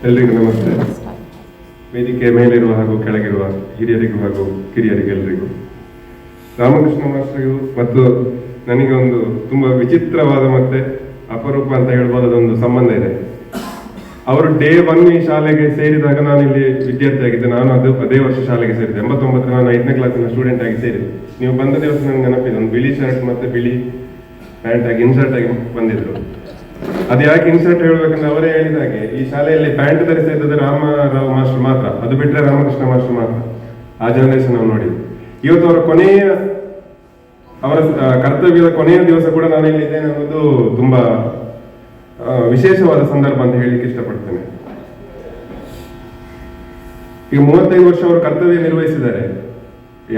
ಎಲ್ರಿಗೂ ನಮಸ್ತೆ. ವೇದಿಕೆ ಮೇಲಿರುವ ಹಾಗೂ ಕೆಳಗಿರುವ ಹಿರಿಯರಿಗೂ ಹಾಗೂ ಕಿರಿಯರಿಗೆಲ್ಲರಿಗೂ ರಾಮಕೃಷ್ಣ ಮಾಸ್ಟರಿಗೂ ಮತ್ತು ನನಗೆ ಒಂದು ತುಂಬಾ ವಿಚಿತ್ರವಾದ ಮತ್ತೆ ಅಪರೂಪ ಅಂತ ಹೇಳ್ಬೋದೊಂದು ಸಂಬಂಧ ಇದೆ. ಅವರು ಡೇ 1 ಈ ಶಾಲೆಗೆ ಸೇರಿದಾಗ ನಾನು ಇಲ್ಲಿ ವಿದ್ಯಾರ್ಥಿ ಆಗಿದ್ದೆ. ನಾನು ಅದೇ ವರ್ಷ ಶಾಲೆಗೆ ಸೇರಿದೆ. 89 ನಾನು 5ನೇ ಕ್ಲಾಸಿನ ಸ್ಟೂಡೆಂಟ್ ಆಗಿ ಸೇರಿದೆ. ನೀವು ಬಂದ ದಿವಸ ನನಗೆ ನೆನಪಿದೆ, ಒಂದು ಬಿಳಿ ಶರ್ಟ್ ಮತ್ತೆ ಬಿಳಿ ಪ್ಯಾಂಟ್ ಆಗಿ ಇನ್ಸರ್ಟ್ ಆಗಿ ಬಂದಿದ್ರು. ಅದು ಯಾಕೆ ಇನ್ಸರ್ಟ್ ಹೇಳ್ಬೇಕಂದ್ರೆ ಅವರೇ ಹೇಳಿದ ಹಾಗೆ ಈ ಶಾಲೆಯಲ್ಲಿ ಪ್ಯಾಂಟ್ ಧರಿಸ್ತಾ ಇದ್ದದ್ದು ರಾಮರಾವ್ ಮಾಸ್ಟರ್ ಮಾತ್ರ, ಅದು ಬಿಟ್ಟರೆ ರಾಮಕೃಷ್ಣ ಮಾಸ್ಟರ್ ಮಾತ್ರ. ಆ ಜನರೇಷನ್ ನಾವು ನೋಡಿ ಇವತ್ತು ಅವರ ಕರ್ತವ್ಯದ ಕೊನೆಯ ದಿವಸ ಕೂಡ ನಾನು ಇಲ್ಲಿದ್ದೇನೆ ಅನ್ನೋದು ತುಂಬಾ ವಿಶೇಷವಾದ ಸಂದರ್ಭ ಅಂತ ಹೇಳಿಕ್ಕೆ ಇಷ್ಟಪಡ್ತೇನೆ. ಈಗ 35 ವರ್ಷ ಅವರು ಕರ್ತವ್ಯ ನಿರ್ವಹಿಸಿದ್ದಾರೆ.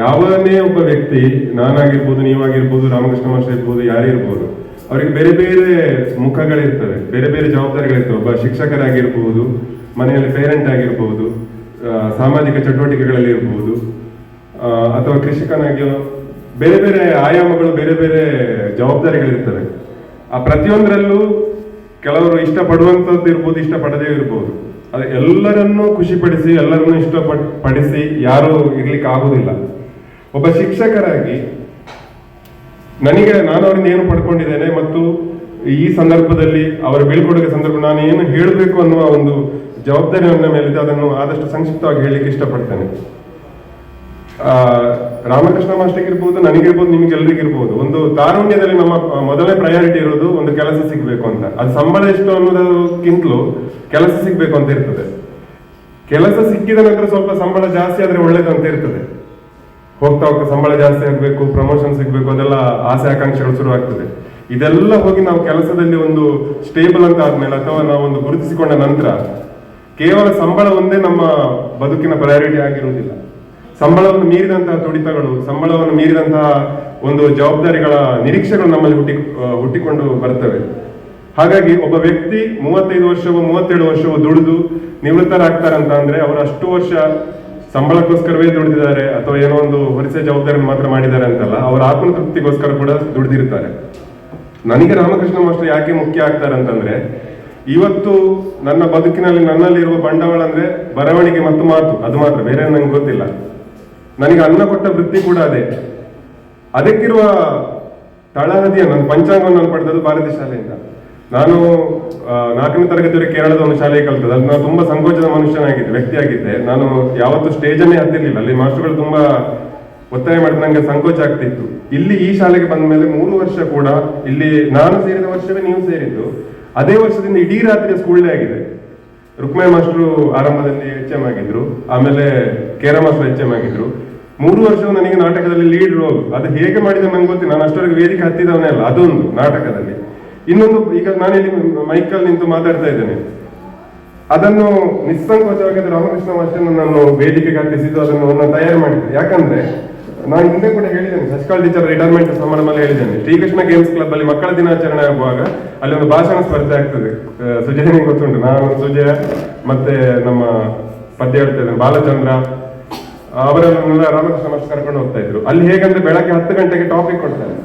ಯಾವನೇ ಒಬ್ಬ ವ್ಯಕ್ತಿ, ನಾನಾಗಿರ್ಬೋದು, ನೀವಾಗಿರ್ಬೋದು, ರಾಮಕೃಷ್ಣ ಮಾಸ್ಟರ್ ಇರ್ಬೋದು, ಯಾರಿರ್ಬೋದು, ಅವರಿಗೆ ಬೇರೆ ಬೇರೆ ಮುಖಗಳಿರ್ತವೆ, ಬೇರೆ ಬೇರೆ ಜವಾಬ್ದಾರಿಗಳಿರ್ತವೆ. ಒಬ್ಬ ಶಿಕ್ಷಕರಾಗಿರ್ಬೋದು, ಮನೆಯಲ್ಲಿ ಪೇರೆಂಟ್ ಆಗಿರ್ಬೋದು, ಸಾಮಾಜಿಕ ಚಟುವಟಿಕೆಗಳಲ್ಲಿ ಇರ್ಬೋದು, ಅಥವಾ ಕೃಷಿಕನಾಗಿ ಬೇರೆ ಬೇರೆ ಆಯಾಮಗಳು, ಬೇರೆ ಬೇರೆ ಜವಾಬ್ದಾರಿಗಳಿರ್ತವೆ. ಆ ಪ್ರತಿಯೊಂದರಲ್ಲೂ ಕೆಲವರು ಇಷ್ಟಪಡುವಂಥದ್ದು ಇರ್ಬೋದು, ಇಷ್ಟಪಡದೇ ಇರ್ಬೋದು. ಅದು ಎಲ್ಲರನ್ನೂ ಖುಷಿಪಡಿಸಿ, ಎಲ್ಲರನ್ನೂ ಇಷ್ಟಪಡಿಸಿ ಯಾರೂ ಇರ್ಲಿಕ್ಕೆ ಆಗುದಿಲ್ಲ. ಒಬ್ಬ ಶಿಕ್ಷಕರಾಗಿ ನಾನು ಅವರಿಂದ ಏನು ಪಡ್ಕೊಂಡಿದ್ದೇನೆ ಮತ್ತು ಈ ಸಂದರ್ಭದಲ್ಲಿ ಅವರ ಬೀಳ್ಕೊಡುಗೆ ಸಂದರ್ಭ ನಾನು ಏನು ಹೇಳಬೇಕು ಅನ್ನುವ ಒಂದು ಜವಾಬ್ದಾರಿ ನನ್ನ ಮೇಲಿದೆ. ಅದನ್ನು ಆದಷ್ಟು ಸಂಕ್ಷಿಪ್ತವಾಗಿ ಹೇಳಲಿಕ್ಕೆ ಇಷ್ಟಪಡ್ತೇನೆ. ರಾಮಕೃಷ್ಣ ಮಾಸ್ಟರ್ಗಿರ್ಬೋದು, ನನಗಿರ್ಬೋದು, ನಿಮಗೆಲ್ಲರಿಗಿರ್ಬೋದು, ಒಂದು ತಾರುಣ್ಯದಲ್ಲಿ ನಮ್ಮ ಮೊದಲನೇ ಪ್ರಯಾರಿಟಿ ಇರೋದು ಒಂದು ಕೆಲಸ ಸಿಗ್ಬೇಕು ಅಂತ. ಅದು ಸಂಬಳ ಎಷ್ಟು ಅನ್ನೋದಕ್ಕಿಂತಲೂ ಕೆಲಸ ಸಿಗ್ಬೇಕು ಅಂತ ಇರ್ತದೆ. ಕೆಲಸ ಸಿಕ್ಕಿದ ನಂತರ ಸ್ವಲ್ಪ ಸಂಬಳ ಜಾಸ್ತಿ ಆದ್ರೆ ಒಳ್ಳೇದು ಅಂತ ಇರ್ತದೆ. ಹೋಗ್ತಾ ಹೋಗ್ತಾ ಸಂಬಳ ಜಾಸ್ತಿ ಆಗ್ಬೇಕು, ಪ್ರಮೋಷನ್ ಸಿಗ್ಬೇಕು, ಅದೆಲ್ಲ ಆಸೆ ಆಕಾಂಕ್ಷೆಗಳು ಶುರು ಆಗ್ತದೆ. ಇದೆಲ್ಲ ಹೋಗಿ ನಾವು ಕೆಲಸದಲ್ಲಿ ಒಂದು ಸ್ಟೇಬಲ್ ಅಂತ ಆದ್ಮೇಲೆ ಅಥವಾ ನಾವು ಒಂದು ಗುರುತಿಸಿಕೊಂಡ ನಂತರ ಕೇವಲ ಸಂಬಳ ಒಂದೇ ನಮ್ಮ ಬದುಕಿನ ಪ್ರಯಾರಿಟಿ ಆಗಿರುವುದಿಲ್ಲ. ಸಂಬಳವನ್ನು ಮೀರಿದಂತಹ ತುಡಿತಗಳು, ಸಂಬಳವನ್ನು ಮೀರಿದಂತಹ ಒಂದು ಜವಾಬ್ದಾರಿಗಳ ನಿರೀಕ್ಷೆಗಳು ನಮ್ಮಲ್ಲಿ ಹುಟ್ಟಿಕೊಂಡು ಬರ್ತವೆ. ಹಾಗಾಗಿ ಒಬ್ಬ ವ್ಯಕ್ತಿ 35 ವರ್ಷವೋ 37 ವರ್ಷವೋ ದುಡಿದು ನಿವೃತ್ತರಾಗ್ತಾರಂತ ಅಂದ್ರೆ ಅವರು ಅಷ್ಟು ವರ್ಷ ಸಂಬಳಕ್ಕೋಸ್ಕರವೇ ದುಡಿದಿದ್ದಾರೆ ಅಥವಾ ಏನೋ ಒಂದು ಹೊರಿಸೆ ಜವಾಬ್ದಾರಿ ಮಾತ್ರ ಮಾಡಿದ್ದಾರೆ ಅಂತಲ್ಲ, ಅವರ ಆತ್ಮತೃಪ್ತಿಗೋಸ್ಕರ ಕೂಡ ದುಡಿದಿರ್ತಾರೆ. ನನಗೆ ರಾಮಕೃಷ್ಣ ಮಾಸ್ಟರ್ ಯಾಕೆ ಮುಖ್ಯ ಆಗ್ತಾರೆ ಅಂತಂದ್ರೆ, ಇವತ್ತು ನನ್ನ ಬದುಕಿನಲ್ಲಿ ನನ್ನಲ್ಲಿರುವ ಬಂಡವಾಳ ಅಂದ್ರೆ ಬರವಣಿಗೆ ಮತ್ತು ಮಾತು, ಅದು ಮಾತ್ರ, ಬೇರೆ ನಂಗೆ ಗೊತ್ತಿಲ್ಲ. ನನಗೆ ಅನ್ನ ಕೊಟ್ಟ ವೃತ್ತಿ ಕೂಡ ಅದೇ. ಅದಕ್ಕಿರುವ ತಳಹದಿಯ ನನ್ನ ಪಂಚಾಂಗವನ್ನು ನಾನು ಪಡೆದದ್ದು ಭಾರತೀಯ ಶಾಲೆಯಿಂದ. ನಾನು 4ನೇ ತರಗತಿವರೆಗೆ ಕೇರಳದ ಒಂದು ಶಾಲೆಗೆ ಕಲ್ತದ್ದು. ಅದು ನಾನು ತುಂಬಾ ಸಂಕೋಚದ ಮನುಷ್ಯನಾಗಿದ್ದೆ, ವ್ಯಕ್ತಿಯಾಗಿದ್ದೆ. ನಾನು ಯಾವತ್ತೂ ಸ್ಟೇಜನ್ನೇ ಹತ್ತಿರ್ಲಿಲ್ಲ. ಅಲ್ಲಿ ಮಾಸ್ಟರ್ಗಳು ತುಂಬಾ ಒತ್ತಾಯ ಮಾಡಿದ್ರೆ ನಂಗೆ ಸಂಕೋಚ ಆಗ್ತಿತ್ತು. ಇಲ್ಲಿ ಈ ಶಾಲೆಗೆ ಬಂದ ಮೇಲೆ 3 ವರ್ಷ ಕೂಡ ಇಲ್ಲಿ ನಾನು ಸೇರಿದ ವರ್ಷವೇ ನೀವು ಸೇರಿದ್ದು, ಅದೇ ವರ್ಷದಿಂದ ಇಡೀ ರಾತ್ರಿ ಸ್ಕೂಲ್ಡೇ ಆಗಿದೆ. ರುಕ್ಮಯ್ಯ ಮಾಸ್ಟರು ಆರಂಭದಲ್ಲಿ HM ಆಗಿದ್ರು, ಆಮೇಲೆ ಕೇರ ಮಾಸ್ಟರ್ HM ಆಗಿದ್ರು. 3 ವರ್ಷವೂ ನನಗೆ ನಾಟಕದಲ್ಲಿ ಲೀಡ್ ರೋಲ್. ಅದು ಹೇಗೆ ಮಾಡಿದ್ರೆ ನಂಗೆ ಗೊತ್ತಿಲ್ಲ. ನಾನು ಅಷ್ಟವರೆಗೆ ವೇದಿಕೆ ಹತ್ತಿದವನೇ ಅಲ್ಲ, ಅದೊಂದು ನಾಟಕದಲ್ಲಿ. ಇನ್ನೊಂದು, ಈಗ ನಾನಿಲ್ಲಿ ಮೈಕಲ್ಲಿ ನಿಂತು ಮಾತಾಡ್ತಾ ಇದ್ದೇನೆ, ಅದನ್ನು ನಿಸ್ಸಂಕೋಚವಾಗಿ ರಾಮಕೃಷ್ಣ ಮಾಸ್ಟರ್ ನಾನು ವೇದಿಕೆಗೆ ಹತ್ತಿಸಿದ್ದು, ಅದನ್ನು ತಯಾರು ಮಾಡಿದ್ದೆ. ಯಾಕಂದ್ರೆ ನಾನು ಹಿಂದೆ ಕೂಡ ಹೇಳಿದ್ದೇನೆ, ಶಶಿಕಾಲ್ ಟೀಚರ್ ರಿಟೈರ್ಮೆಂಟ್ ಸಮಾರಂಭದಲ್ಲಿ ಹೇಳಿದ್ದೇನೆ, ಶ್ರೀಕೃಷ್ಣ ಗೇಮ್ಸ್ ಕ್ಲಬ್ ಅಲ್ಲಿ ಮಕ್ಕಳ ದಿನಾಚರಣೆ ಆಗುವಾಗ ಅಲ್ಲಿ ಒಂದು ಭಾಷಣ ಸ್ಪರ್ಧೆ ಆಗ್ತದೆ. ಸುಜಯನಿಗೆ ಗೊತ್ತುಂಟು, ನಾನು ಸುಜಯ ಮತ್ತೆ ನಮ್ಮ ಪದ್ಯ ಹೇಳ್ತಾ ಇದ್ದೇನೆ ಬಾಲಚಂದ್ರ, ಅವರೆಲ್ಲ ರಾಮಕೃಷ್ಣ ಮಾಸ್ಟರ್ ಕರ್ಕೊಂಡು ಹೋಗ್ತಾ ಇದ್ರು. ಅಲ್ಲಿ ಹೇಗಂದ್ರೆ ಬೆಳಗ್ಗೆ 10 ಗಂಟೆಗೆ ಟಾಪಿಕ್ ಕೊಡ್ತಾರೆ.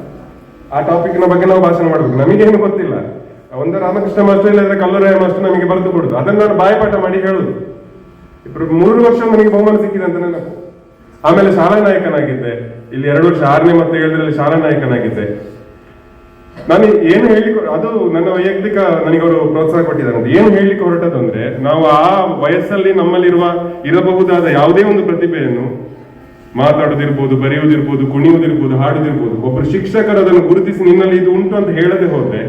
ಆ ಟಾಪಿಕ್ನ ಬಗ್ಗೆ ನಾವು ಭಾಷಣ ಮಾಡ್ಬೇಕು. ನಮಗೇನು ಗೊತ್ತಿಲ್ಲ, ಒಂದು ರಾಮಕೃಷ್ಣ ಮಾಸ್ಟರ್ ಇಲ್ಲದ್ರೆ ಕಲ್ಲುರಾಯ ಮಾಸ್ಟರ್ ನಮಗೆ ಬರೆದು ಕೊಡುದು, ಅದನ್ನ ನಾನು ಬಾಯಿಪಾಠ ಮಾಡಿ ಹೇಳುದು. 3 ವರ್ಷ ನನಗೆ ಬಹುಮಾನ ಸಿಕ್ಕಿದೆ ಅಂತ ನೆನಪು. ಆಮೇಲೆ ಶಾಲಾ ನಾಯಕನಾಗಿದ್ದೆ. ಇಲ್ಲಿ 2 ವರ್ಷ 6ನೇ ಮತ್ತು 7ರಲ್ಲಿ ಶಾಲಾ ನಾಯಕನಾಗಿದ್ದೆ. ನಾನು ಏನು ಹೇಳಿಕ್ಕೆ, ಅದು ನನ್ನ ವೈಯಕ್ತಿಕ, ನನಗೆ ಅವರು ಪ್ರೋತ್ಸಾಹ ಕೊಟ್ಟಿದ್ದಾರೆ. ಏನು ಹೇಳಲಿಕ್ಕೆ ಹೊರಟದ್ದು ಅಂದ್ರೆ, ನಾವು ಆ ವಯಸ್ಸಲ್ಲಿ ಇರಬಹುದಾದ ಯಾವುದೇ ಒಂದು ಪ್ರತಿಭೆಯನ್ನು, ಮಾತಾಡೋದಿರ್ಬೋದು, ಬರೆಯುವುದಿರ್ಬೋದು, ಕುಣಿಯುವುದಿರ್ಬೋದು, ಹಾಡುವುದಿರ್ಬೋದು, ಒಬ್ಬರು ಶಿಕ್ಷಕರು ಅದನ್ನು ಗುರುತಿಸಿ ನಿನ್ನಲ್ಲಿ ಇದು ಉಂಟು ಅಂತ ಹೇಳದೆ ಹೋದ್ರೆ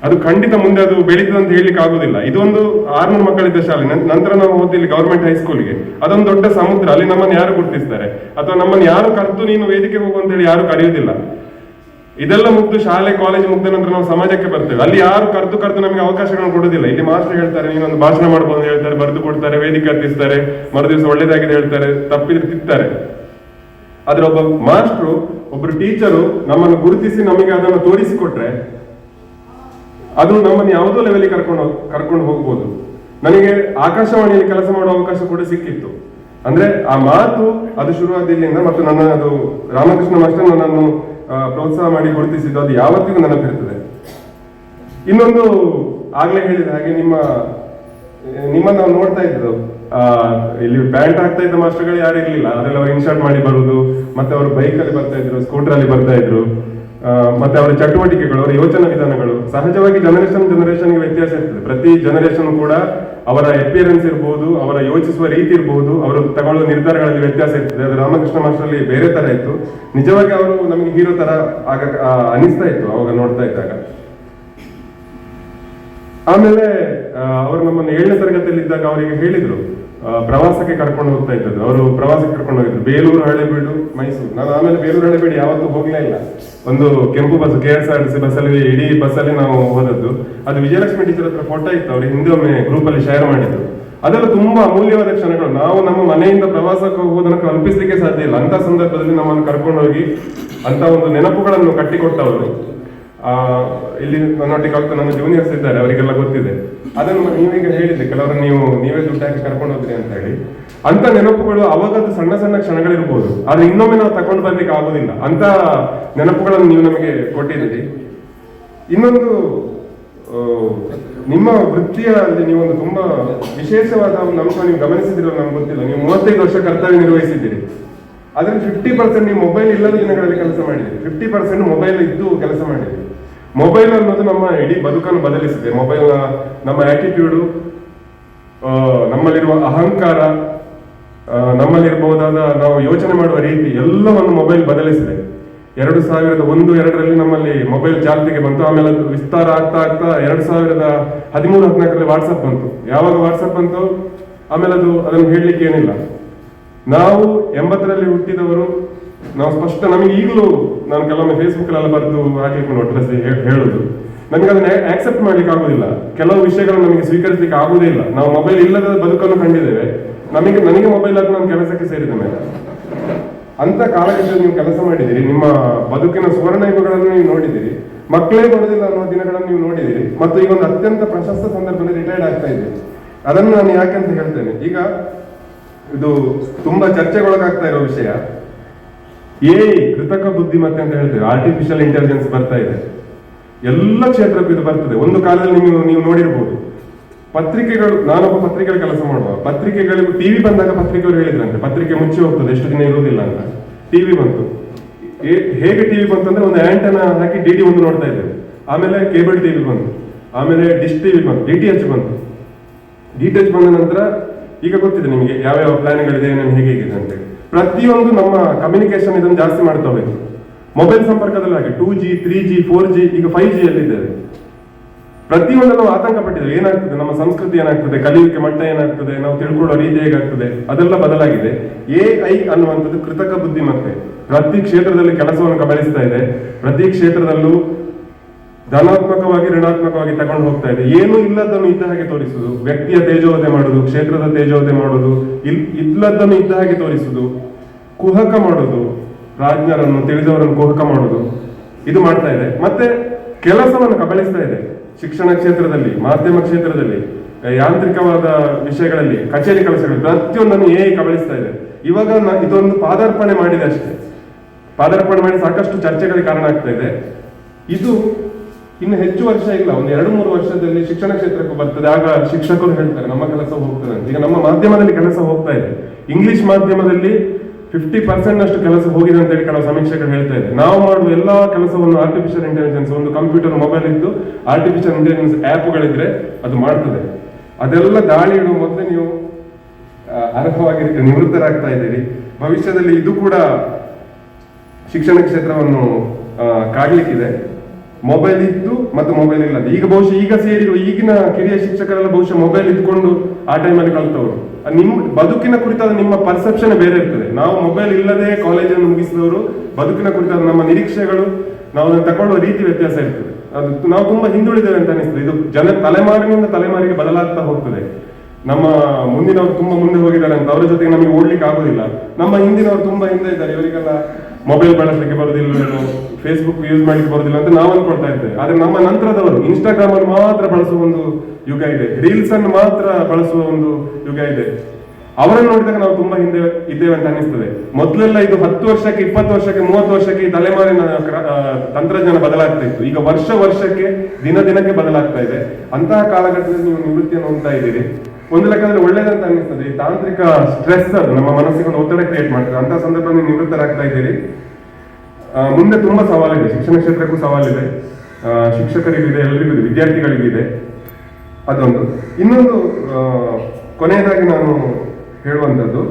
ಅದು ಖಂಡಿತ ಮುಂದೆ ಅದು ಬೆಳೀತದೆ ಅಂತ ಹೇಳಲಿಕ್ಕೆ ಆಗುದಿಲ್ಲ. ಇದೊಂದು 600 ಮಕ್ಕಳಿದ್ದ ಶಾಲೆ. ನಂತರ ನಾವು ಹೋದಿಲ್ಲಿ ಗವರ್ಮೆಂಟ್ ಹೈಸ್ಕೂಲ್ಗೆ. ಅದೊಂದು ದೊಡ್ಡ ಸಮುದ್ರ. ಅಲ್ಲಿ ನಮ್ಮನ್ನು ಯಾರು ಗುರುತಿಸ್ತಾರೆ ಅಥವಾ ನಮ್ಮನ್ನು ಯಾರು ಕರೆದು ನೀನು ವೇದಿಕೆ ಹೋಗು ಅಂತ ಹೇಳಿ ಯಾರು ಕರೆಯುವುದಿಲ್ಲ. ಇದೆಲ್ಲ ಮುಗ್ದು ಶಾಲೆ ಕಾಲೇಜ್ ಮುಗ್ದ ನಂತರ ನಾವು ಸಮಾಜಕ್ಕೆ ಬರ್ತೇವೆ. ಅಲ್ಲಿ ಯಾರು ಕರೆದು ನಮಗೆ ಅವಕಾಶಗಳನ್ನು ಕೊಡುದಿಲ್ಲ. ಇಲ್ಲಿ ಮಾಸ್ಟರ್ ಹೇಳ್ತಾರೆ, ನೀನೊಂದು ಭಾಷಣ ಮಾಡ್ಬೋದು ಹೇಳ್ತಾರೆ, ಬರೆದು ಕೊಡ್ತಾರೆ, ವೇದಿಕೆ ಹತ್ತಿಸ್ತಾರೆ, ಮರುದಿವಸ ಒಳ್ಳೇದಾಗಿದೆ ಹೇಳ್ತಾರೆ, ತಪ್ಪಿದ್ರೆ ತಿತ್ತಾರೆ. ಆದ್ರೆ ಒಬ್ಬ ಮಾಸ್ಟ್ರು, ಒಬ್ರು ಟೀಚರು ನಮ್ಮನ್ನು ಗುರುತಿಸಿ ನಮಗೆ ಅದನ್ನು ತೋರಿಸಿಕೊಟ್ರೆ ಅದು ನಮ್ಮನ್ನು ಯಾವುದೋ ಲೆವೆಲ್ಗೆ ಕರ್ಕೊಂಡು ಹೋಗ್ಬೋದು. ನನಗೆ ಆಕಾಶವಾಣಿಯಲ್ಲಿ ಕೆಲಸ ಮಾಡುವ ಅವಕಾಶ ಕೂಡ ಸಿಕ್ಕಿತ್ತು. ಅಂದ್ರೆ ಆ ಮಾತು ಅದು ಶುರುವಾದ ಇಲ್ಲಿಂದ, ಮತ್ತು ಅದು ರಾಮಕೃಷ್ಣ ಮಾಸ್ಟರ್ ನನ್ನನ್ನು ಪ್ರೋತ್ಸಾಹ ಮಾಡಿ ಗುರುತಿಸಿದ್ದು, ಅದು ಯಾವತ್ತಿಗೂ ನೆನಪಿರ್ತದೆ. ಇನ್ನೊಂದು, ಆಗ್ಲೇ ಹೇಳಿದ ಹಾಗೆ ನಿಮ್ಮ ನಿಮ್ಮನ್ನು ನಾವು ನೋಡ್ತಾ ಇದ್ರು, ಇಲ್ಲಿ ಪ್ಯಾಂಟ್ ಹಾಕ್ತಾ ಇದ್ದ ಮಾಸ್ಟರ್ಗಳು ಯಾರು ಇರ್ಲಿಲ್ಲ, ಅದೆಲ್ಲ ಅವ್ರು ಇನ್ಶರ್ಟ್ ಮಾಡಿ ಬರುವುದು, ಮತ್ತೆ ಅವರು ಬೈಕಲ್ಲಿ ಬರ್ತಾ ಇದ್ರು, ಸ್ಕೂಟರ್ ಅಲ್ಲಿ ಬರ್ತಾ ಇದ್ರು. ಮತ್ತೆ ಅವರ ಚಟುವಟಿಕೆಗಳು, ಅವರ ಯೋಚನಾ ವಿಧಾನಗಳು ಸಹಜವಾಗಿ ಜನರೇಷನ್ಗೆ ವ್ಯತ್ಯಾಸ ಇರ್ತದೆ. ಪ್ರತಿ ಜನರೇಷನ್ ಕೂಡ ಅವರ ಅಪಿಯರೆನ್ಸ್ ಇರ್ಬೋದು, ಅವರ ಯೋಚಿಸುವ ರೀತಿ ಇರ್ಬೋದು, ಅವರು ತಗೊಳ್ಳುವ ನಿರ್ಧಾರಗಳಲ್ಲಿ ವ್ಯತ್ಯಾಸ ಇರ್ತದೆ. ಅದು ರಾಮಕೃಷ್ಣ ಮಾಸ್ಟರಲ್ಲಿ ಬೇರೆ ತರ ಇತ್ತು. ನಿಜವಾಗಿ ಅವರು ನಮಗೆ ಹೀರೋ ತರ ಆಗ ಅನಿಸ್ತಾ ಇತ್ತು ಅವಾಗ ನೋಡ್ತಾ ಇದ್ದಾಗ. ಆಮೇಲೆ ಅವರು ನಮ್ಮನ್ನು 7ನೇ ತರಗತಿಯಲ್ಲಿ ಇದ್ದಾಗ ಅವರಿಗೆ ಹೇಳಿದ್ರು, ಪ್ರವಾಸಕ್ಕೆ ಕರ್ಕೊಂಡು ಹೋಗ್ತಾ ಇದ್ದದ್ದು. ಅವರು ಪ್ರವಾಸಕ್ಕೆ ಕರ್ಕೊಂಡು ಹೋಗಿದ್ರು, ಬೇಲೂರು, ಹಳೆಬೀಡು, ಮೈಸೂರು. ನಾನು ಆಮೇಲೆ ಬೇಲೂರು, ಹಳೆಬೀಡು ಯಾವತ್ತೂ ಹೋಗ್ಲೇ ಇಲ್ಲ. ಒಂದು ಕೆಂಪು ಬಸ್, KSRTC ಬಸ್ಸಲ್ಲಿ, ಇಡೀ ಬಸ್ಸಲ್ಲಿ ನಾವು ಹೋದದ್ದು. ಅದು ವಿಜಯಲಕ್ಷ್ಮಿ ಟೀಚರ್ ಹತ್ರ ಫೋಟೋ ಇತ್ತು, ಅವ್ರಿಗೆ ಹಿಂದೆ ಒಮ್ಮೆ ಗ್ರೂಪ್ ಅಲ್ಲಿ ಶೇರ್ ಮಾಡಿದ್ರು. ಅದೆಲ್ಲ ತುಂಬಾ ಅಮೂಲ್ಯವಾದ ಕ್ಷಣಗಳು. ನಾವು ನಮ್ಮ ಮನೆಯಿಂದ ಪ್ರವಾಸಕ್ಕೆ ಹೋಗೋದನ್ನು ಕಲ್ಪಿಸಲಿಕ್ಕೆ ಸಾಧ್ಯ ಇಲ್ಲ. ಅಂತ ಸಂದರ್ಭದಲ್ಲಿ ನಮ್ಮನ್ನು ಕರ್ಕೊಂಡು ಹೋಗಿ ಅಂತ ಒಂದು ನೆನಪುಗಳನ್ನು ಕಟ್ಟಿಕೊಟ್ಟವರು. ಇಲ್ಲಿ ನನ್ನೊಟ್ಟಿಗೆ ಕಲಿತ ನನ್ನ ಜೂನಿಯರ್ಸ್ ಇದ್ದಾರೆ, ಅವರಿಗೆಲ್ಲ ಗೊತ್ತಿದೆ. ಅದನ್ನು ನೀವೀಗ ಹೇಳಿದ್ದೆ, ಕೆಲವರು ನೀವೇ ದುಡ್ಡು ಹಾಕಿ ಕರ್ಕೊಂಡು ಹೋದ್ರಿ ಅಂತ ಹೇಳಿ. ಅಂತ ನೆನಪುಗಳು ಅವಾಗದ್ದು ಸಣ್ಣ ಸಣ್ಣ ಕ್ಷಣಗಳಿರ್ಬೋದು, ಆದ್ರೆ ಇನ್ನೊಮ್ಮೆ ನಾವು ತಗೊಂಡು ಬರ್ಲಿಕ್ಕೆ ಆಗುದಿಲ್ಲ. ಅಂತ ನೆನಪುಗಳನ್ನು ನೀವು ನಮಗೆ ಕೊಟ್ಟಿದ್ದೀರಿ. ಇನ್ನೊಂದು, ನಿಮ್ಮ ವೃತ್ತಿಯಲ್ಲಿ ನೀವೊಂದು ತುಂಬಾ ವಿಶೇಷವಾದ ಒಂದು ಅಂಶ ನೀವು ಗಮನಿಸಿದಿರೋ ನಮ್ಗೆ ಗೊತ್ತಿಲ್ಲ. ನೀವು 35 ವರ್ಷ ಕರ್ತವ್ಯ ನಿರ್ವಹಿಸಿದ್ದೀರಿ. ಅದ್ರಲ್ಲಿ 50% ನೀವು ಮೊಬೈಲ್ ಇಲ್ಲದ ದಿನಗಳಲ್ಲಿ ಕೆಲಸ ಮಾಡಿದ್ದೀರಿ, 50% ಮೊಬೈಲ್ ಇದ್ದು ಕೆಲಸ ಮಾಡಿದ್ದೀರಿ. ಮೊಬೈಲ್ ಅನ್ನೋದು ನಮ್ಮ ಇಡೀ ಬದುಕನ್ನು ಬದಲಿಸಿದೆ. ಮೊಬೈಲ್ ನಮ್ಮ ಆಟಿಟ್ಯೂಡು, ನಮ್ಮಲ್ಲಿರುವ ಅಹಂಕಾರ, ನಮ್ಮಲ್ಲಿರಬಹುದಾದ ನಾವು ಯೋಚನೆ ಮಾಡುವ ರೀತಿ ಎಲ್ಲವನ್ನು ಮೊಬೈಲ್ ಬದಲಿಸಿದೆ. 2001-2ರಲ್ಲಿ ನಮ್ಮಲ್ಲಿ ಮೊಬೈಲ್ ಚಾಲ್ತಿಗೆ ಬಂತು. ಆಮೇಲೆ ಅದು ವಿಸ್ತಾರ ಆಗ್ತಾ ಆಗ್ತಾ 2013-14ರಲ್ಲಿ ವಾಟ್ಸಪ್ ಬಂತು. ಯಾವಾಗ ವಾಟ್ಸಪ್ ಬಂತು ಆಮೇಲೆ ಅದನ್ನು ಹೇಳಲಿಕ್ಕೆ ಏನಿಲ್ಲ. ನಾವು 80ರಲ್ಲಿ ಹುಟ್ಟಿದವರು, ನಾವು ಸ್ಪಷ್ಟ, ನಮಗೆ ಈಗಲೂ ನಾನು ಕೆಲವೊಮ್ಮೆ ಫೇಸ್ಬುಕ್ ಅಲ್ಲೆಲ್ಲ ಬರೆದು ಹಾಕಲಿಕ್ಕೆ ಒಟ್ಟರಸಿ ಹೇಳುದು, ನಮಗೆ ಅದನ್ನ ಆಕ್ಸೆಪ್ಟ್ ಮಾಡ್ಲಿಕ್ಕೆ ಆಗುದಿಲ್ಲ. ಕೆಲವು ವಿಷಯಗಳನ್ನು ನಮಗೆ ಸ್ವೀಕರಿಸಲಿಕ್ಕೆ ಆಗುದೇ ಇಲ್ಲ. ನಾವು ಮೊಬೈಲ್ ಇಲ್ಲದ ಬದುಕನ್ನು ಕಂಡಿದ್ದೇವೆ. ನನಗೆ ಮೊಬೈಲ್ ಆದ ನಾನು ಕೆಲಸಕ್ಕೆ ಸೇರಿದ ಮೇಲೆ ಅಂತ ಕಾಲಘಟ್ಟದಲ್ಲಿ ನೀವು ಕೆಲಸ ಮಾಡಿದಿರಿ. ನಿಮ್ಮ ಬದುಕಿನ ಸುವರ್ಣ ಯುಗಗಳನ್ನು ನೀವು ನೋಡಿದಿರಿ. ಮಕ್ಕಳೇ ನೋಡುದಿಲ್ಲ ಅನ್ನೋ ದಿನಗಳನ್ನು ನೀವು ನೋಡಿದಿರಿ. ಮತ್ತು ಈಗ ಒಂದು ಅತ್ಯಂತ ಪ್ರಶಸ್ತ ಸಂದರ್ಭದಲ್ಲಿ ರಿಟೈರ್ಡ್ ಆಗ್ತಾ ಇದ್ದೀರಿ. ಅದನ್ನು ನಾನು ಯಾಕೆಂತ ಹೇಳ್ತೇನೆ, ಈಗ ಇದು ತುಂಬಾ ಚರ್ಚೆಗೊಳಗಾಗ್ತಾ ಇರೋ ವಿಷಯ. ಕೃತಕ ಬುದ್ಧಿಮತ್ತೆ ಅಂತ ಹೇಳ್ತೇವೆ, ಆರ್ಟಿಫಿಷಿಯಲ್ ಇಂಟೆಲಿಜೆನ್ಸ್ ಬರ್ತಾ ಇದೆ. ಎಲ್ಲ ಕ್ಷೇತ್ರಕ್ಕೂ ಇದು ಬರ್ತದೆ. ಒಂದು ಕಾಲದಲ್ಲಿ ನೀವು ನೋಡಿರ್ಬೋದು, ಪತ್ರಿಕೆಗಳು, ನಾನೊಬ್ಬ ಪತ್ರಿಕೆಯಲ್ಲಿ ಕೆಲಸ ಮಾಡುವ, ಪತ್ರಿಕೆಗಳಿಗೂ ಟಿವಿ ಬಂದಾಗ ಪತ್ರಿಕೆಯವರು ಹೇಳಿದ್ರಂತೆ ಪತ್ರಿಕೆ ಮುಚ್ಚಿ ಹೋಗ್ತದೆ, ಎಷ್ಟು ದಿನ ಇರುವುದಿಲ್ಲ ಅಂತ. ಟಿವಿ ಬಂತು. ಹೇಗೆ ಟಿವಿ ಬಂತು ಅಂದ್ರೆ, ಒಂದು ಆಂಟೆನಾ ಹಾಕಿ DD1 ನೋಡ್ತಾ ಇದ್ದೇವೆ. ಆಮೇಲೆ ಕೇಬಲ್ ಟಿವಿ ಬಂತು, ಆಮೇಲೆ ಡಿಶ್ ಟಿವಿ ಬಂತು, DTH ಬಂತು. DTH ಬಂದ ನಂತರ ಈಗ ಗೊತ್ತಿದೆ ನಿಮಗೆ ಯಾವ್ಯಾವ ಪ್ಲಾನ್ಗಳಿದೆ, ಏನೇನು ಹೇಗಿದೆ ಅಂತೇಳಿ. ಪ್ರತಿಯೊಂದು ನಮ್ಮ ಕಮ್ಯುನಿಕೇಶನ್ ಇದನ್ನು ಜಾಸ್ತಿ ಮಾಡ್ತಾ ಹೋಗ್ಬೇಕು. ಮೊಬೈಲ್ ಸಂಪರ್ಕದಲ್ಲಿ ಹಾಗೆ 2G, 3G, 4G, ಈಗ 5G ಅಲ್ಲಿದ್ದೇವೆ. ಪ್ರತಿಯೊಂದು ನಾವು ಆತಂಕ ಪಟ್ಟಿದ್ದೇವೆ, ಏನಾಗ್ತದೆ, ನಮ್ಮ ಸಂಸ್ಕೃತಿ ಏನಾಗ್ತದೆ, ಕಲಿಯುವಿಕೆ ಮಟ್ಟ ಏನಾಗ್ತದೆ, ನಾವು ತಿಳ್ಕೊಳ್ಳೋ ರೀತಿ ಹೇಗಾಗ್ತದೆ, ಅದೆಲ್ಲ ಬದಲಾಗಿದೆ. AI ಅನ್ನುವಂಥದ್ದು ಕೃತಕ ಬುದ್ಧಿಮತ್ತೆ ಪ್ರತಿ ಕ್ಷೇತ್ರದಲ್ಲಿ ಕೆಲಸವನ್ನು ಕಬಳಿಸ್ತಾ ಇದೆ. ಪ್ರತಿ ಕ್ಷೇತ್ರದಲ್ಲೂ ಧನಾತ್ಮಕವಾಗಿ ಋಣಾತ್ಮಕವಾಗಿ ತಗೊಂಡು ಹೋಗ್ತಾ ಇದೆ. ಏನೂ ಇಲ್ಲದನ್ನು ಇದ್ದ ಹಾಗೆ ತೋರಿಸುದು, ವ್ಯಕ್ತಿಯ ತೇಜೋವಧೆ ಮಾಡುದು, ಕ್ಷೇತ್ರದ ತೇಜೋವಧೆ ಮಾಡುದು, ಇಲ್ಲದನ್ನು ಇದ್ದ ಹಾಗೆ ತೋರಿಸುದು, ಕುಹಕ ಮಾಡುದು, ರಾಜ್ಞರನ್ನು ತಿಳಿದವರನ್ನು ಕುಹಕ ಮಾಡುದು, ಇದು ಮಾಡ್ತಾ ಇದೆ. ಮತ್ತೆ ಕೆಲಸವನ್ನು ಕಬಳಿಸ್ತಾ ಇದೆ. ಶಿಕ್ಷಣ ಕ್ಷೇತ್ರದಲ್ಲಿ, ಮಾಧ್ಯಮ ಕ್ಷೇತ್ರದಲ್ಲಿ, ಯಾಂತ್ರಿಕವಾದ ವಿಷಯಗಳಲ್ಲಿ, ಕಚೇರಿ ಕೆಲಸಗಳು, ಪ್ರತಿಯೊಂದನ್ನು AI ಕಬಳಿಸ್ತಾ ಇದೆ. ಇವಾಗ ಇದೊಂದು ಪಾದಾರ್ಪಣೆ ಮಾಡಿದೆ ಅಷ್ಟೇ. ಪಾದಾರ್ಪಣೆ ಮಾಡಿ ಸಾಕಷ್ಟು ಚರ್ಚೆಗಳಿಗೆ ಕಾರಣ ಆಗ್ತಾ ಇದೆ. ಇದು ಇನ್ನು ಹೆಚ್ಚು ವರ್ಷ ಇಲ್ಲ, ಒಂದು 2-3 ವರ್ಷದಲ್ಲಿ ಶಿಕ್ಷಣ ಕ್ಷೇತ್ರಕ್ಕೂ ಬರ್ತದೆ. ಆಗ ಶಿಕ್ಷಕರು ಹೇಳ್ತಾರೆ ನಮ್ಮ ಕೆಲಸ ಹೋಗ್ತದೆ ಅಂತ. ಈಗ ನಮ್ಮ ಮಾಧ್ಯಮದಲ್ಲಿ ಕೆಲಸ ಹೋಗ್ತಾ ಇದೆ. ಇಂಗ್ಲಿಷ್ ಮಾಧ್ಯಮದಲ್ಲಿ 50% ಅಷ್ಟು ಕೆಲಸ ಹೋಗಿದೆ ಅಂತ ಹೇಳಿ ಕೆಲವು ಸಮೀಕ್ಷೆಗಳು ಹೇಳ್ತಾ ಇದೆ. ನಾವು ಮಾಡುವ ಎಲ್ಲಾ ಕೆಲಸವನ್ನು ಆರ್ಟಿಫಿಷಿಯಲ್ ಇಂಟೆಲಿಜೆನ್ಸ್, ಒಂದು ಕಂಪ್ಯೂಟರ್, ಮೊಬೈಲ್ ಇದ್ದು ಆರ್ಟಿಫಿಷಿಯಲ್ ಇಂಟೆಲಿಜೆನ್ಸ್ ಆ್ಯಪ್ಗಳಿದ್ರೆ ಅದು ಮಾಡ್ತದೆ. ಅದೆಲ್ಲ ದಾಳಿ ಇಡುವ ಮೊದಲೇ ನೀವು ಅರ್ಹವಾಗಿ ನಿವೃತ್ತರಾಗ್ತಾ ಇದ್ದೀರಿ. ಭವಿಷ್ಯದಲ್ಲಿ ಇದು ಕೂಡ ಶಿಕ್ಷಣ ಕ್ಷೇತ್ರವನ್ನು ಕಾಡ್ಲಿಕ್ಕಿದೆ. ಮೊಬೈಲ್ ಇದ್ದು ಮತ್ತು ಮೊಬೈಲ್ ಇಲ್ಲದೆ. ಈಗ ಬಹುಶಃ ಈಗ ಸೇರಿರುವ ಈಗಿನ ಕಿರಿಯ ಶಿಕ್ಷಕರೆಲ್ಲ ಬಹುಶಃ ಮೊಬೈಲ್ ಇದ್ಕೊಂಡು ಆ ಟೈಮಲ್ಲಿ ಕಲಿತವರು. ನಿಮ್ಮ ಬದುಕಿನ ಕುರಿತಾದ ನಿಮ್ಮ ಪರ್ಸೆಪ್ಷನ್ ಬೇರೆ ಇರ್ತದೆ. ನಾವು ಮೊಬೈಲ್ ಇಲ್ಲದೆ ಕಾಲೇಜನ್ನು ಮುಗಿಸಿದವರು ಬದುಕಿನ ಕುರಿತಾದ ನಮ್ಮ ನಿರೀಕ್ಷೆಗಳು, ನಾವು ಅದನ್ನು ತಗೊಳ್ಳುವ ರೀತಿ ವ್ಯತ್ಯಾಸ ಇರ್ತದೆ. ಅದು ನಾವು ತುಂಬಾ ಹಿಂದುಳಿದೇವೆ ಅಂತ ಅನಿಸ್ತದೆ. ಇದು ತಲೆಮಾರಿನಿಂದ ತಲೆಮಾರಿಗೆ ಬದಲಾಗ್ತಾ ಹೋಗ್ತದೆ. ನಮ್ಮ ಮುಂದಿನವರು ತುಂಬಾ ಮುಂದೆ ಹೋಗಿದ್ದಾರೆ ಅಂತ ಅವರ ಜೊತೆಗೆ ನಮಗೆ ಓಡ್ಲಿಕ್ಕೆ ಆಗುದಿಲ್ಲ. ನಮ್ಮ ಹಿಂದಿನವರು ತುಂಬಾ ಹಿಂದೆ ಇದ್ದಾರೆ, ಇವರಿಗೆಲ್ಲ ಮೊಬೈಲ್ ಬಳಸಲಿಕ್ಕೆ ಬರುದಿಲ್ಲ, ಫೇಸ್ಬುಕ್ ಯೂಸ್ ಮಾಡ್ಲಿಕ್ಕೆ ಬರುದಿಲ್ಲ ಅಂತ ನಾವು ಅನ್ಕೊಳ್ತಾ ಇದ್ದೇವೆ. ಆದ್ರೆ ನಮ್ಮ ನಂತರದವರು ಇನ್ಸ್ಟಾಗ್ರಾಮ್ ಅನ್ನು ಮಾತ್ರ ಬಳಸುವ ಒಂದು ಯುಗ ಇದೆ, ರೀಲ್ಸ್ ಅನ್ನು ಮಾತ್ರ ಬಳಸುವ ಒಂದು ಯುಗ ಇದೆ. ಅವರನ್ನು ನೋಡಿದಾಗ ನಾವು ತುಂಬಾ ಹಿಂದೆ ಇದ್ದೇವೆ ಅಂತ ಅನಿಸ್ತದೆ. ಮೊದಲೆಲ್ಲ ಇದು 10 ವರ್ಷಕ್ಕೆ, 20 ವರ್ಷಕ್ಕೆ, 30 ವರ್ಷಕ್ಕೆ ಈ ತಲೆಮಾರಿನ ತಂತ್ರಜ್ಞಾನ ಬದಲಾಗ್ತಾ ಇತ್ತು. ಈಗ ವರ್ಷಕ್ಕೆ, ದಿನಕ್ಕೆ ಬದಲಾಗ್ತಾ ಇದೆ. ಅಂತಹ ಕಾಲಘಟ್ಟದಲ್ಲಿ ನೀವು ನಿವೃತ್ತಿಯನ್ನು ಹೊಂದ್ತಾ ಇದ್ದೀರಿ. ಒಂದು ಲೆಕ್ಕದಲ್ಲಿ ಒಳ್ಳೇದಂತ ಅನಿಸ್ತದೆ. ಈ ತಾಂತ್ರಿಕ ಸ್ಟ್ರೆಸ್ ಅದು ನಮ್ಮ ಮನಸ್ಸಿಗೆ ಒಂದು ಒತ್ತಡ ಕ್ರಿಯೇಟ್ ಮಾಡ್ತದೆ. ಅಂತ ಸಂದರ್ಭದಲ್ಲಿ ನಿವೃತ್ತರಾಗ್ತಾ ಇದ್ದೀರಿ. ಮುಂದೆ ತುಂಬಾ ಸವಾಲಿದೆ, ಶಿಕ್ಷಣ ಕ್ಷೇತ್ರಕ್ಕೂ ಸವಾಲಿದೆ, ಶಿಕ್ಷಕರಿಗಿದೆ, ಎಲ್ಲರಿಗೂ ಇದೆ, ವಿದ್ಯಾರ್ಥಿಗಳಿಗಿದೆ. ಅದೊಂದು. ಇನ್ನೊಂದು ಕೊನೆಯದಾಗಿ ನಾನು ಹೇಳುವಂಥದ್ದು,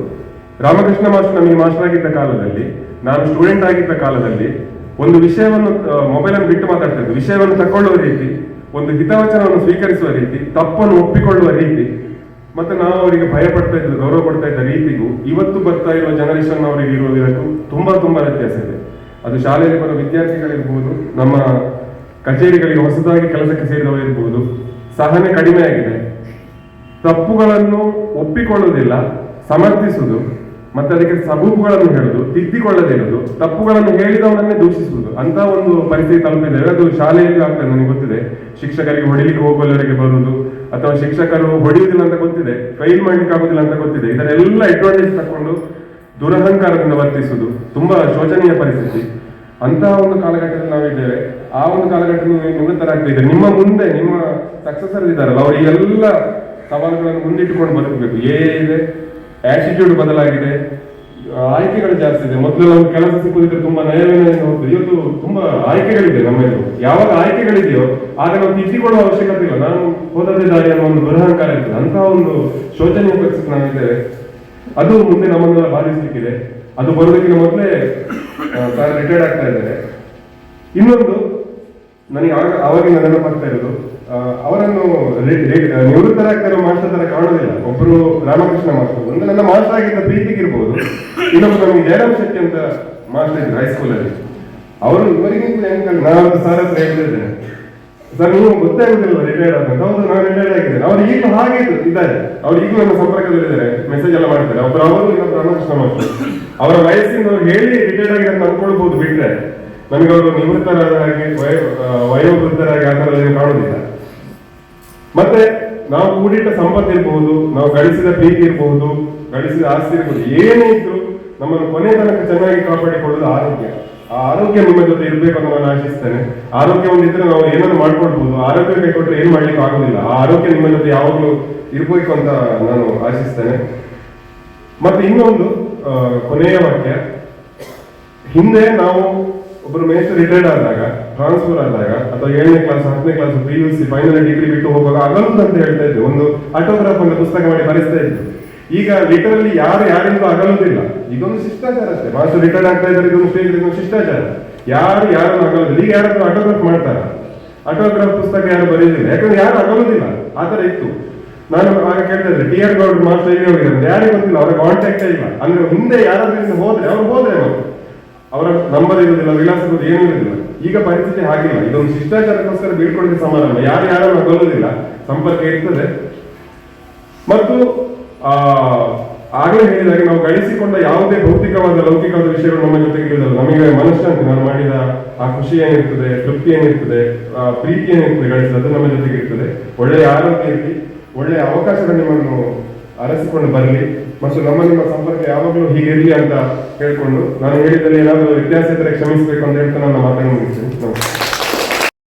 ರಾಮಕೃಷ್ಣ ಮಾಸ್ಟರ್ ನಮಗೆ ಮಾಸ್ಟರ್ ಆಗಿದ್ದ ಕಾಲದಲ್ಲಿ, ನಾನು ಸ್ಟೂಡೆಂಟ್ ಆಗಿದ್ದ ಕಾಲದಲ್ಲಿ ಒಂದು ವಿಷಯವನ್ನು ಮೊಬೈಲನ್ನು ಬಿಟ್ಟು ಮಾತಾಡ್ತಾ ಇದ್ದು, ವಿಷಯವನ್ನು ತಕೊಳ್ಳುವ ರೀತಿ, ಒಂದು ಹಿತವಚನವನ್ನು ಸ್ವೀಕರಿಸುವ ರೀತಿ, ತಪ್ಪನ್ನು ಒಪ್ಪಿಕೊಳ್ಳುವ ರೀತಿ, ಮತ್ತೆ ನಾವು ಅವರಿಗೆ ಭಯ ಪಡ್ತಾ ಇದ್ದು, ಗೌರವ ಕೊಡ್ತಾ ಇದ್ದ ರೀತಿಗೂ ಇವತ್ತು ಬರ್ತಾ ಇರುವ ಜನರೇಷನ್ ಅವರಿಗೆ ಇರುವುದಕ್ಕೂ ತುಂಬಾ ವ್ಯತ್ಯಾಸ ಇದೆ. ಅದು ಶಾಲೆಯಲ್ಲಿ ಬರುವ ವಿದ್ಯಾರ್ಥಿಗಳಿರ್ಬೋದು, ನಮ್ಮ ಕಚೇರಿಗಳಿಗೆ ಹೊಸದಾಗಿ ಕೆಲಸಕ್ಕೆ ಸೇರಿದವರಿರ್ಬೋದು, ಸಹನೆ ಕಡಿಮೆ ಆಗಿದೆ. ತಪ್ಪುಗಳನ್ನು ಒಪ್ಪಿಕೊಳ್ಳುವುದಿಲ್ಲ, ಸಮರ್ಥಿಸುವುದು, ಮತ್ತೆ ಅದಕ್ಕೆ ಸಬೂಬುಗಳನ್ನು ಹೇಳುದು, ತಿದ್ದಿಕೊಳ್ಳದೇ ಇರುವುದು, ತಪ್ಪುಗಳನ್ನು ಹೇಳಿದವನನ್ನೇ ದೂಷಿಸುವುದು, ಅಂತ ಒಂದು ಪರಿಸ್ಥಿತಿ ತಲುಪಿದ್ದೇವೆ. ಅದು ಶಾಲೆಯಲ್ಲಿ ಆಗ್ತದೆ, ನನಗೆ ಗೊತ್ತಿದೆ. ಶಿಕ್ಷಕರಿಗೆ ಹೊಡಿಲಿಕ್ಕೆ ಹೋಗುವವರೆಗೆ ಬರುವುದು, ಅಥವಾ ಶಿಕ್ಷಕರು ಹೊಡೆಯುವುದಿಲ್ಲ ಅಂತ ಗೊತ್ತಿದೆ, ಫೈಲ್ ಮಾಡ್ಲಿಕ್ಕೆ ಆಗುದಿಲ್ಲ ಅಂತ ಗೊತ್ತಿದೆ. ಇದನ್ನೆಲ್ಲ ಅಡ್ವಾಂಟೇಜ್ ತಕೊಂಡು ದುರಹಂಕಾರದಿಂದ ವರ್ತಿಸುವುದು ತುಂಬಾ ಶೋಚನೀಯ ಪರಿಸ್ಥಿತಿ. ಅಂತಹ ಒಂದು ಕಾಲಘಟ್ಟದಲ್ಲಿ ನಾವಿದ್ದೇವೆ. ಆ ಒಂದು ಕಾಲಘಟ್ಟದಲ್ಲಿ ನಿವೃತ್ತರಾಗ್ತಾ ಇದ್ದಾರೆ. ನಿಮ್ಮ ಮುಂದೆ ನಿಮ್ಮ ಸಕ್ಸಸರ್ ಇದ್ದಾರಲ್ಲ, ಅವರು ಈ ಎಲ್ಲ ಸವಾಲುಗಳನ್ನು ಮುಂದಿಟ್ಟುಕೊಂಡು ಬದುಕಬೇಕು. ಏನಿದೆ, ಆಟಿಟ್ಯೂಡ್ ಬದಲಾಗಿದೆ, ಆಯ್ಕೆಗಳು ಜಾಸ್ತಿ ಇದೆ. ಮೊದಲು ಒಂದು ಕೆಲಸ ಸಿಕ್ಕುದಿದ್ರೆ ತುಂಬಾ ನಯವೇನ ಹೋಗ್ತದೆ. ಇವತ್ತು ತುಂಬಾ ಆಯ್ಕೆಗಳಿದೆ ನಮ್ಮಲ್ಲಿ. ಯಾವಾಗ ಆಯ್ಕೆಗಳಿದೆಯೋ ಆಗ ನಾವು ತಿದ್ದಿಕೊಳ್ಳುವ ಅವಶ್ಯಕತೆ ಇಲ್ಲ. ನಾನು ಹೋದದೇ ದಾರಿ ಅನ್ನೋ ಒಂದು ದುರಹಂಕಾರ ಇರ್ತದೆ. ಅಂತಹ ಒಂದು ಶೋಚನೀಯ ಪರಿಸ್ಥಿತಿ ನಾವಿದ್ದೇವೆ. ಅದು ಮುಂದೆ ನಮ್ಮನ್ನೆಲ್ಲ ಬಾಧಿಸಲಿಕ್ಕಿದೆ. ಅದು ಬರೋದಕ್ಕಿಂತ ಮೊದಲೇ ಸರ್ ರಿಟೈರ್ಡ್ ಆಗ್ತಾ ಇದ್ದಾರೆ. ಇನ್ನೊಂದು ನನಗೆ ಆವಾಗಿನ ನೆನಪಾಗ್ತಾ ಇರೋದು, ಅವರನ್ನು ನಿವೃತ್ತರಾಗ್ತಾ ಇರೋ ಮಾಸ್ಟರ್ ತರ ಕಾಣೋದಿಲ್ಲ. ಒಬ್ರು ರಾಮಕೃಷ್ಣ ಮಾಸ್ಟರ್, ಒಂದು ನನ್ನ ಮಾಸ್ಟರ್ ಆಗಿದ್ದ ಪ್ರೀತಿಗಿರ್ಬೋದು. ಇನ್ನೊಬ್ರು ನಮಗೆ ಜಯರಾಮ್ ಶೆಟ್ಟಿ ಅಂತ ಮಾಸ್ಟರ್ ಇದ್ರು ಹೈಸ್ಕೂಲಲ್ಲಿ. ಅವರು ಇವರಿಗಿಂತ ಹೆಂಗ್ ನಾನು ಸರ್ ಹತ್ರ ಹೇಳ್ತಿದ್ದೇನೆ, ಸರ್ ನೀವು ಗೊತ್ತಾಗುದಿಲ್ಲ ರಿಟೈರ್ಡ್ ಆದಂತ. ಹೌದು, ನಾನು ರಿಟೈರ್ಡ್ ಆಗಿದ್ದೇನೆ. ಅವ್ರು ಈಗಲೂ ಹಾಗೆ ಇದ್ದಾರೆ. ಅವ್ರು ಈಗಲೂ ನನ್ನ ಸಂಪರ್ಕದಲ್ಲಿದ್ದಾರೆ, ಮೆಸೇಜ್ ಎಲ್ಲ ಮಾಡ್ತಾರೆ. ಒಬ್ರು ಅವರು, ಇನ್ನೊಬ್ರು ರಾಮಕೃಷ್ಣ ಮಾಸ್ಟರ್. ಅವರ ವಯಸ್ಸಿಂದ ಅವ್ರು ಹೇಳಿ ರಿಟೈರ್ಡ್ ಆಗಿದೆ ಅಂತ ಅನ್ಕೊಳ್ಬಹುದು, ಬಿಟ್ರೆ ನಮಗೆ ಅವರು ನಿವೃತ್ತರಾದ ಹಾಗೆ ವಯೋವೃದ್ಧರಾಗಿ ಆ ಥರ ಏನು ಕಾಣುವುದಿಲ್ಲ. ಮತ್ತೆ ನಾವು ಕೂಡಿಟ್ಟ ಸಂಪತ್ತು ಇರಬಹುದು, ನಾವು ಗಳಿಸಿದ ಪ್ರೀತಿ ಇರಬಹುದು, ಗಳಿಸಿದ ಆಸ್ತಿ ಇರಬಹುದು, ಏನೇ ಇದ್ರು ನಮ್ಮನ್ನು ಕೊನೆ ತನಕ ಚೆನ್ನಾಗಿ ಕಾಪಾಡಿಕೊಳ್ಳೋದು ಆರೋಗ್ಯ. ಆ ಆರೋಗ್ಯ ನಿಮ್ಮ ಜೊತೆ ಇರಬೇಕು ಅಂತ ನಾನು ಆಶಿಸ್ತೇನೆ. ಆರೋಗ್ಯ ಒಂದಿದ್ರೆ ನಾವು ಏನನ್ನು ಮಾಡ್ಕೊಳ್ಬಹುದು. ಆರೋಗ್ಯ ಕೈ ಕೊಟ್ಟರೆ ಏನ್ ಮಾಡ್ಲಿಕ್ಕೆ ಆಗುದಿಲ್ಲ. ಆ ಆರೋಗ್ಯ ನಿಮ್ಮ ಜೊತೆ ಯಾವಾಗಲೂ ಇರ್ಬೇಕು ಅಂತ ನಾನು ಆಶಿಸ್ತೇನೆ. ಮತ್ತೆ ಇನ್ನೊಂದು ಕೊನೆಯ ವಾಕ್ಯ, ಹಿಂದೆ ನಾವು ಒಬ್ಬರು ಮೇಸ್ಟರ್ ರಿಟೈರ್ಡ್ ಆದಾಗ, ಟ್ರಾನ್ಸ್ಫರ್ ಆದಾಗ, ಅಥವಾ 7ನೇ ಕ್ಲಾಸ್ 10ನೇ ಕ್ಲಾಸ್ PUC ಫೈನಲ್ ಡಿಗ್ರಿ ಬಿಟ್ಟು ಹೋಗುವಾಗ ಅಗಲುದು ಅಂತ ಹೇಳ್ತಾ ಇದ್ದೆ. ಒಂದು ಆಟೋಗ್ರಾಫ್ ಅಂತ ಪುಸ್ತಕ ಮಾಡಿ ಬರೆಸ್ತಾ ಇದ್ರು. ಈಗ ಲಿಟರಲಿ ಯಾರು ಯಾರಿಂದ ಅಗಲುದಿಲ್ಲ. ಇದೊಂದು ಶಿಷ್ಟಾಚಾರ ಅಷ್ಟೇ. ಮಾಸ್ಟರ್ ರಿಟೈರ್ಡ್ ಆಗ್ತಾ ಇದ್ದಾರೆ, ಇದೊಂದು ಸ್ಟೇಜ್, ಇದೊಂದು ಶಿಷ್ಟಾಚಾರ. ಯಾರು ಯಾರನ್ನು ಅಗಲುದಿಲ್ಲ. ಈಗ ಯಾರಾದ್ರೂ ಆಟೋಗ್ರಾಫ್ ಮಾಡ್ತಾರ? ಆಟೋಗ್ರಾಫ್ ಪುಸ್ತಕ ಯಾರು ಬರೆಯುದಿಲ್ಲ, ಯಾಕಂದ್ರೆ ಯಾರು ಅಗಲುದಿಲ್ಲ. ಆತರ ಇತ್ತು. ನಾನು ಆಗ ಕೇಳ್ತಾ ಇದ್ದೆ, TR ಗೌಡ್ ಮಾಸ್ಟರ್ ಎಲ್ಲಿ ಹೋಗಿದ್ದಾರೆ, ಯಾರಿಗೂ ಗೊತ್ತಿಲ್ಲ, ಅವ್ರ ಕಾಂಟ್ಯಾಕ್ಟೇ ಇಲ್ಲ. ಅಂದ್ರೆ ಹಿಂದೆ ಯಾರಾದ್ರೂ ಹೋದ್ರೆ ಅವ್ರು ಹೋದ್ರೆ ಅವರ ನಂಬರ್ ಇರುವುದಿಲ್ಲ, ವಿಳಾಸ ಇರುವುದು, ಏನೂ ಇರುವುದಿಲ್ಲ. ಈಗ ಪರಿಸ್ಥಿತಿ ಹಾಗಿಲ್ಲ. ಇದೊಂದು ಶಿಷ್ಟಾಚಾರಕ್ಕೋಸ್ಕರ ಬೀಳ್ಕೊಳ್ಳಿಕ್ಕೆ ಸಮಾರಂಭ. ಯಾರು ಯಾರನ್ನು ಅಗಲುದಿಲ್ಲ, ಸಂಪರ್ಕ ಇರ್ತದೆ. ಮತ್ತು ಆಗಲೇ ಹೇಳಿದಾಗ ನಾವು ಗಳಿಸಿಕೊಂಡ ಯಾವುದೇ ಭೌತಿಕವಾದ ಲೌಕಿಕವಾದ ವಿಷಯಗಳು ನಮ್ಮ ಜೊತೆಗೆ ಇರುವುದಲ್ಲ. ನಮಗೆ ಮನಃಶಾಂತಿ, ನಾನು ಮಾಡಿದ ಆ ಖುಷಿ ಏನಿರ್ತದೆ, ತೃಪ್ತಿ ಏನಿರ್ತದೆ, ಪ್ರೀತಿ ಏನಿರ್ತದೆ ಗಳಿಸಿದ, ಅದು ನಮ್ಮ ಜೊತೆಗೆ ಇರ್ತದೆ. ಒಳ್ಳೆಯ ಆರೋಗ್ಯ ಇರಲಿ, ಒಳ್ಳೆಯ ಅವಕಾಶಗಳು ನಿಮ್ಮನ್ನು ಅರಸಿಕೊಂಡು ಬರಲಿ, ಮತ್ತು ನಿಮ್ಮ ಸಂಪರ್ಕ ಯಾವಾಗಲೂ ಹೀಗಿರಲಿ ಅಂತ ಹೇಳ್ಕೊಂಡು, ನಾನು ಹೇಳಿದಲ್ಲಿ ಏನಾದರೂ ವ್ಯತ್ಯಾಸ ಇದ್ದರೆ ಕ್ಷಮಿಸಬೇಕು ಅಂತ ಹೇಳ್ತಾ ನನ್ನ ಮಾತನ್ನು ಮುಗಿಸ್ತೇನೆ.